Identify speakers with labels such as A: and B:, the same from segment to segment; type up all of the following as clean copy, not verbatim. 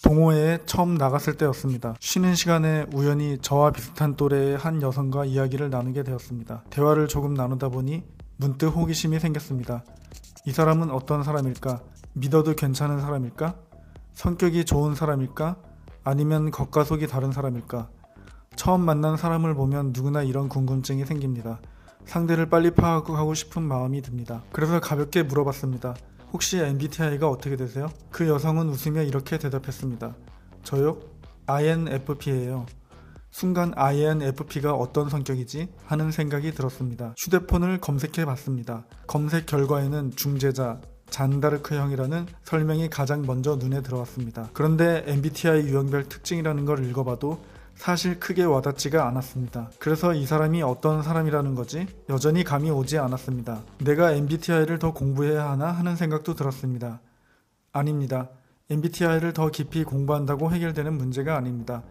A: 동호회에 처음 나갔을 때였습니다. 쉬는 시간에 우연히 저와 비슷한 또래의 한 여성과 이야기를 나누게 되었습니다. 대화를 조금 나누다 보니 문득 호기심이 생겼습니다. 이 사람은 어떤 사람일까? 믿어도 괜찮은 사람일까? 성격이 좋은 사람일까? 아니면 겉과 속이 다른 사람일까? 처음 만난 사람을 보면 누구나 이런 궁금증이 생깁니다. 상대를 빨리 파악하고 싶은 마음이 듭니다. 그래서 가볍게 물어봤습니다. 혹시 MBTI가 어떻게 되세요? 그 여성은 웃으며 이렇게 대답했습니다. 저요? INFP예요. 순간 INFP가 어떤 성격이지? 하는 생각이 들었습니다. 휴대폰을 검색해 봤습니다. 검색 결과에는 중재자, 잔다르크형이라는 설명이 가장 먼저 눈에 들어왔습니다. 그런데 MBTI 유형별 특징이라는 걸 읽어봐도 사실 크게 와닿지가 않았습니다. 그래서 이 사람이 어떤 사람이라는 거지? 여전히 감이 오지 않았습니다. 내가 MBTI를 더 공부해야 하나 하는 생각도 들었습니다. 아닙니다. MBTI를 더 깊이 공부한다고 해결되는 문제가 아닙니다.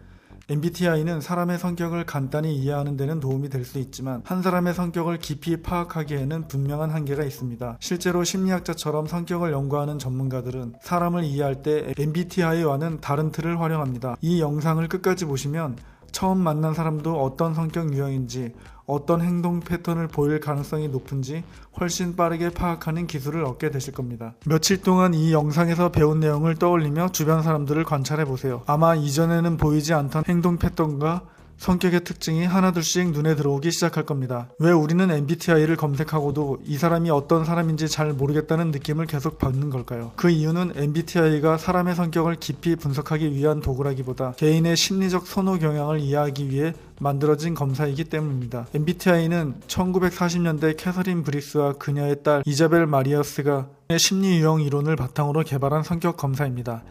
A: MBTI는 사람의 성격을 간단히 이해하는 데는 도움이 될 수 있지만 한 사람의 성격을 깊이 파악하기에는 분명한 한계가 있습니다. 실제로 심리학자처럼 성격을 연구하는 전문가들은 사람을 이해할 때 MBTI와는 다른 틀을 활용합니다. 이 영상을 끝까지 보시면 처음 만난 사람도 어떤 성격 유형인지, 어떤 행동 패턴을 보일 가능성이 높은지 훨씬 빠르게 파악하는 기술을 얻게 되실 겁니다. 며칠 동안 이 영상에서 배운 내용을 떠올리며 주변 사람들을 관찰해 보세요. 아마 이전에는 보이지 않던 행동 패턴과 성격의 특징이 하나둘씩 눈에 들어오기 시작할 겁니다. 왜 우리는 MBTI를 검색하고도 이 사람이 어떤 사람인지 잘 모르겠다는 느낌을 계속 받는 걸까요? 그 이유는 MBTI가 사람의 성격을 깊이 분석하기 위한 도구라기보다 개인의 심리적 선호 경향을 이해하기 위해 만들어진 검사이기 때문입니다. MBTI는 1940년대 캐서린 브리스와 그녀의 딸 이자벨 마리어스가 심리 유형 이론을 바탕으로 개발한 성격 검사입니다.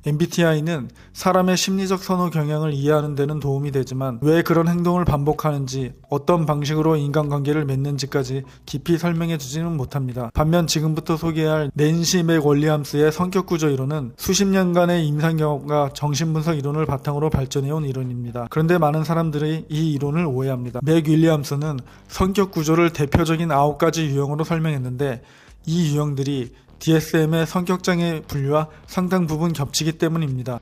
A: MBTI는 사람의 심리적 선호 경향을 이해하는 데는 도움이 되지만 왜 그런 행동을 반복하는지, 어떤 방식으로 인간관계를 맺는지까지 깊이 설명해 주지는 못합니다. 반면 지금부터 소개할 낸시 맥 윌리엄스의 성격구조 이론은 수십 년간의 임상 경험과 정신분석 이론을 바탕으로 발전해온 이론입니다. 그런데 많은 사람들이 이 이론을 오해합니다. 맥 윌리엄스는 성격구조를 대표적인 9가지 유형으로 설명했는데 이 유형들이 DSM의 성격장애 분류와 상당 부분 겹치기 때문입니다.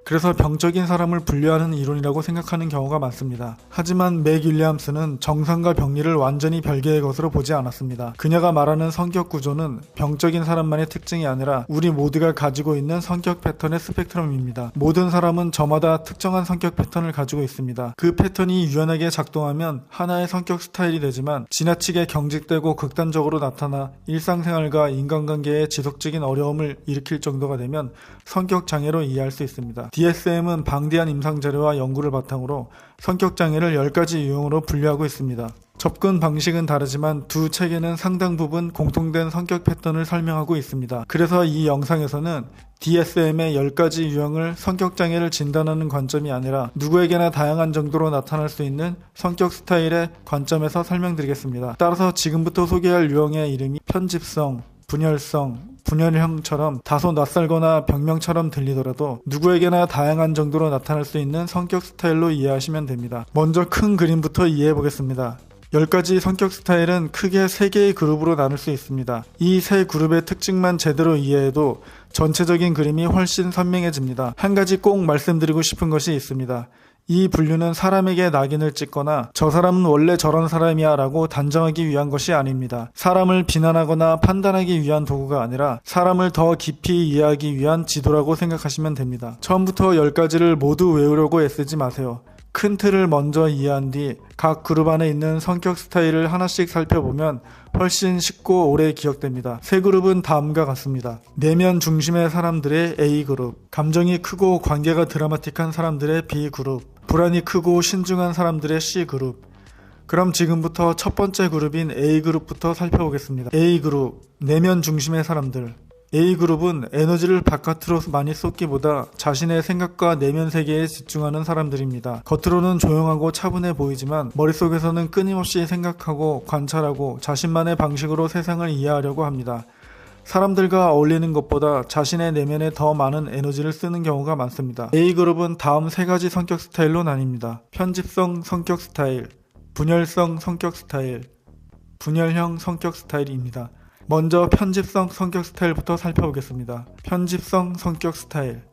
A: 그래서 병적인 사람을 분류하는 이론이라고 생각하는 경우가 많습니다. 하지만 맥 윌리엄스는 정상과 병리를 완전히 별개의 것으로 보지 않았습니다. 그녀가 말하는 성격 구조는 병적인 사람만의 특징이 아니라 우리 모두가 가지고 있는 성격 패턴의 스펙트럼입니다. 모든 사람은 저마다 특정한 성격 패턴을 가지고 있습니다. 그 패턴이 유연하게 작동하면 하나의 성격 스타일이 되지만 지나치게 경직되고 극단적으로 나타나 일상생활과 인간관계에 지속적인 어려움을 일으킬 정도가 되면 성격 장애로 이해할 수 있습니다. DSM은 방대한 임상자료와 연구를 바탕으로 성격장애를 10가지 유형으로 분류하고 있습니다. 접근 방식은 다르지만 두 책에는 상당 부분 공통된 성격 패턴을 설명하고 있습니다. 그래서 이 영상에서는 DSM의 10가지 유형을 성격장애를 진단하는 관점이 아니라 누구에게나 다양한 정도로 나타날 수 있는 성격 스타일의 관점에서 설명드리겠습니다. 따라서 지금부터 소개할 유형의 이름이 편집성, 분열성, 분열형처럼 다소 낯설거나 병명처럼 들리더라도 누구에게나 다양한 정도로 나타날 수 있는 성격 스타일로 이해하시면 됩니다. 먼저 큰 그림부터 이해해 보겠습니다. 10가지 성격 스타일은 크게 3개의 그룹으로 나눌 수 있습니다. 이 세 그룹의 특징만 제대로 이해해도 전체적인 그림이 훨씬 선명해집니다. 한 가지 꼭 말씀드리고 싶은 것이 있습니다. 이 분류는 사람에게 낙인을 찍거나 저 사람은 원래 저런 사람이야 라고 단정하기 위한 것이 아닙니다. 사람을 비난하거나 판단하기 위한 도구가 아니라 사람을 더 깊이 이해하기 위한 지도라고 생각하시면 됩니다. 처음부터 10가지를 모두 외우려고 애쓰지 마세요. 큰 틀을 먼저 이해한 뒤 각 그룹 안에 있는 성격 스타일을 하나씩 살펴보면 훨씬 쉽고 오래 기억됩니다. 세 그룹은 다음과 같습니다. 내면 중심의 사람들의 A그룹, 감정이 크고 관계가 드라마틱한 사람들의 B그룹, 불안이 크고 신중한 사람들의 C그룹. 그럼 지금부터 첫 번째 그룹인 A그룹부터 살펴보겠습니다. A그룹, 내면 중심의 사람들. A그룹은 에너지를 바깥으로 많이 쏟기보다 자신의 생각과 내면 세계에 집중하는 사람들입니다. 겉으로는 조용하고 차분해 보이지만 머릿속에서는 끊임없이 생각하고 관찰하고 자신만의 방식으로 세상을 이해하려고 합니다. 사람들과 어울리는 것보다 자신의 내면에 더 많은 에너지를 쓰는 경우가 많습니다. A그룹은 다음 3가지 성격 스타일로 나뉩니다. 편집성 성격 스타일, 분열성 성격 스타일, 분열형 성격 스타일입니다. 먼저 편집성 성격 스타일부터 살펴보겠습니다. 편집성 성격 스타일.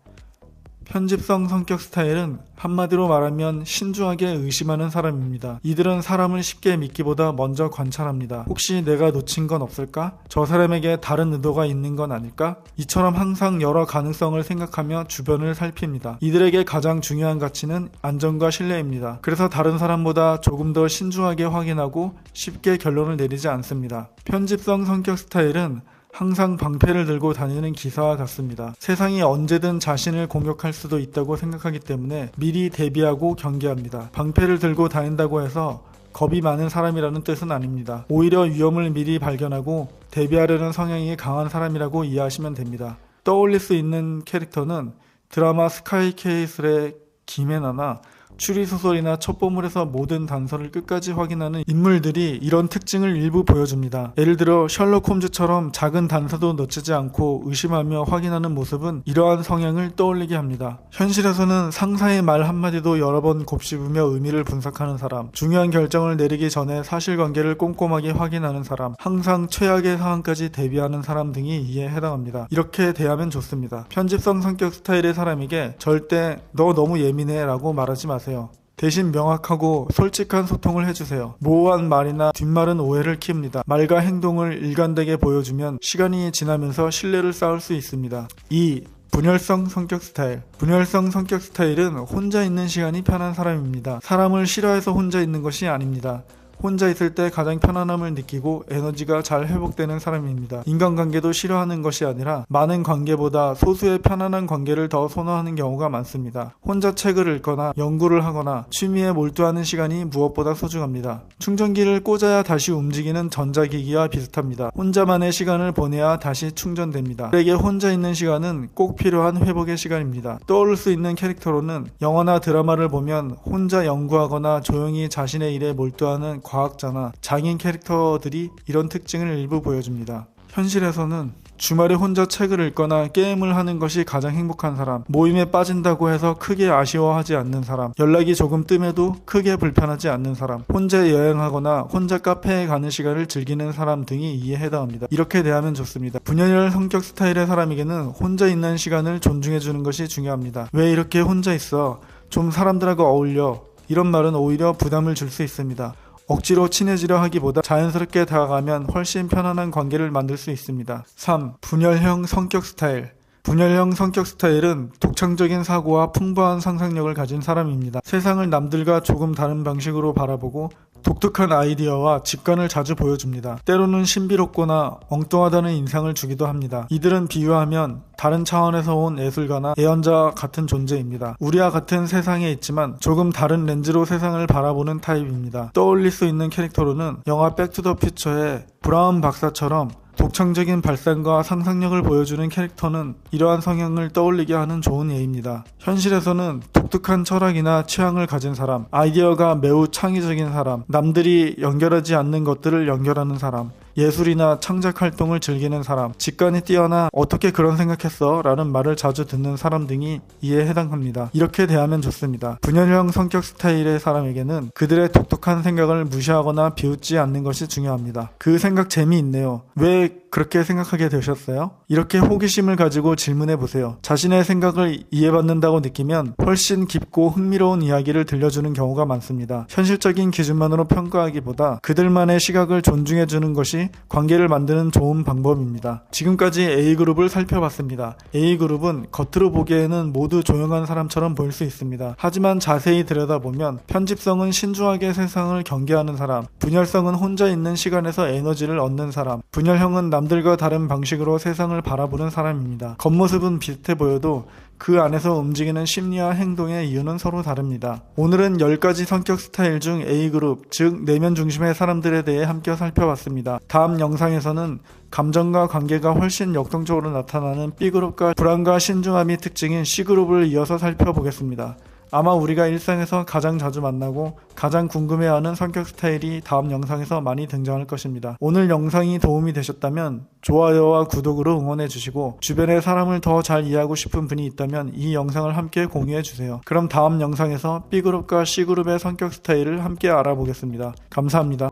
A: 편집성 성격 스타일은 한마디로 말하면 신중하게 의심하는 사람입니다. 이들은 사람을 쉽게 믿기보다 먼저 관찰합니다. 혹시 내가 놓친 건 없을까? 저 사람에게 다른 의도가 있는 건 아닐까? 이처럼 항상 여러 가능성을 생각하며 주변을 살핍니다. 이들에게 가장 중요한 가치는 안전과 신뢰입니다. 그래서 다른 사람보다 조금 더 신중하게 확인하고 쉽게 결론을 내리지 않습니다. 편집성 성격 스타일은 항상 방패를 들고 다니는 기사와 같습니다. 세상이 언제든 자신을 공격할 수도 있다고 생각하기 때문에 미리 대비하고 경계합니다. 방패를 들고 다닌다고 해서 겁이 많은 사람이라는 뜻은 아닙니다. 오히려 위험을 미리 발견하고 대비하려는 성향이 강한 사람이라고 이해하시면 됩니다. 떠올릴 수 있는 캐릭터는 드라마 스카이캐슬의 김혜나나 추리소설이나 첩보물에서 모든 단서를 끝까지 확인하는 인물들이 이런 특징을 일부 보여줍니다. 예를 들어 셜록 홈즈처럼 작은 단서도 놓치지 않고 의심하며 확인하는 모습은 이러한 성향을 떠올리게 합니다. 현실에서는 상사의 말 한마디도 여러 번 곱씹으며 의미를 분석하는 사람, 중요한 결정을 내리기 전에 사실관계를 꼼꼼하게 확인하는 사람, 항상 최악의 상황까지 대비하는 사람 등이 이에 해당합니다. 이렇게 대하면 좋습니다. 편집성 성격 스타일의 사람에게 절대 너 너무 예민해 라고 말하지 마세요. 대신 명확하고 솔직한 소통을 해주세요. 모호한 말이나 뒷말은 오해를 키웁니다. 말과 행동을 일관되게 보여주면 시간이 지나면서 신뢰를 쌓을 수 있습니다. 2. 분열성 성격 스타일. 분열성 성격 스타일은 혼자 있는 시간이 편한 사람입니다. 사람을 싫어해서 혼자 있는 것이 아닙니다. 혼자 있을 때 가장 편안함을 느끼고 에너지가 잘 회복되는 사람입니다. 인간관계도 싫어하는 것이 아니라 많은 관계보다 소수의 편안한 관계를 더 선호하는 경우가 많습니다. 혼자 책을 읽거나 연구를 하거나 취미에 몰두하는 시간이 무엇보다 소중합니다. 충전기를 꽂아야 다시 움직이는 전자기기와 비슷합니다. 혼자만의 시간을 보내야 다시 충전됩니다. 그에게 혼자 있는 시간은 꼭 필요한 회복의 시간입니다. 떠오를 수 있는 캐릭터로는 영화나 드라마를 보면 혼자 연구하거나 조용히 자신의 일에 몰두하는 과학자나 장인 캐릭터들이 이런 특징을 일부 보여줍니다. 현실에서는 주말에 혼자 책을 읽거나 게임을 하는 것이 가장 행복한 사람, 모임에 빠진다고 해서 크게 아쉬워하지 않는 사람, 연락이 조금 뜸해도 크게 불편하지 않는 사람, 혼자 여행하거나 혼자 카페에 가는 시간을 즐기는 사람 등이 이에 해당합니다. 이렇게 대하면 좋습니다. 분열형 성격 스타일의 사람에게는 혼자 있는 시간을 존중해주는 것이 중요합니다. 왜 이렇게 혼자 있어? 좀 사람들하고 어울려. 이런 말은 오히려 부담을 줄 수 있습니다. 억지로 친해지려 하기보다 자연스럽게 다가가면 훨씬 편안한 관계를 만들 수 있습니다. 3. 분열형 성격 스타일. 분열형 성격 스타일은 독창적인 사고와 풍부한 상상력을 가진 사람입니다. 세상을 남들과 조금 다른 방식으로 바라보고 독특한 아이디어와 직관을 자주 보여줍니다. 때로는 신비롭거나 엉뚱하다는 인상을 주기도 합니다. 이들은 비유하면 다른 차원에서 온 예술가나 예언자 같은 존재입니다. 우리와 같은 세상에 있지만 조금 다른 렌즈로 세상을 바라보는 타입입니다. 떠올릴 수 있는 캐릭터로는 영화 백투더퓨처의 브라운 박사처럼 독창적인 발상과 상상력을 보여주는 캐릭터는 이러한 성향을 떠올리게 하는 좋은 예입니다. 현실에서는 독특한 철학이나 취향을 가진 사람, 아이디어가 매우 창의적인 사람, 남들이 연결하지 않는 것들을 연결하는 사람, 예술이나 창작 활동을 즐기는 사람, 직관이 뛰어나 어떻게 그런 생각했어? 라는 말을 자주 듣는 사람 등이 이에 해당합니다. 이렇게 대하면 좋습니다. 분열형 성격 스타일의 사람에게는 그들의 독특한 생각을 무시하거나 비웃지 않는 것이 중요합니다. 그 생각 재미있네요. 왜 그렇게 생각하게 되셨어요? 이렇게 호기심을 가지고 질문해 보세요. 자신의 생각을 이해받는다고 느끼면 훨씬 깊고 흥미로운 이야기를 들려주는 경우가 많습니다. 현실적인 기준만으로 평가하기보다 그들만의 시각을 존중해 주는 것이 관계를 만드는 좋은 방법입니다. 지금까지 A그룹을 살펴봤습니다. A그룹은 겉으로 보기에는 모두 조용한 사람처럼 보일 수 있습니다. 하지만 자세히 들여다보면 편집성은 신중하게 세상을 경계하는 사람, 분열성은 혼자 있는 시간에서 에너지를 얻는 사람, 분열형은 남들과 다른 방식으로 세상을 바라보는 사람입니다. 겉모습은 비슷해 보여도 그 안에서 움직이는 심리와 행동의 이유는 서로 다릅니다. 오늘은 10가지 성격 스타일 중 A그룹, 즉 내면 중심의 사람들에 대해 함께 살펴봤습니다. 다음 영상에서는 감정과 관계가 훨씬 역동적으로 나타나는 B그룹과 불안과 신중함이 특징인 C그룹을 이어서 살펴보겠습니다. 아마 우리가 일상에서 가장 자주 만나고 가장 궁금해하는 성격 스타일이 다음 영상에서 많이 등장할 것입니다. 오늘 영상이 도움이 되셨다면 좋아요와 구독으로 응원해 주시고 주변에 사람을 더 잘 이해하고 싶은 분이 있다면 이 영상을 함께 공유해 주세요. 그럼 다음 영상에서 B그룹과 C그룹의 성격 스타일을 함께 알아보겠습니다. 감사합니다.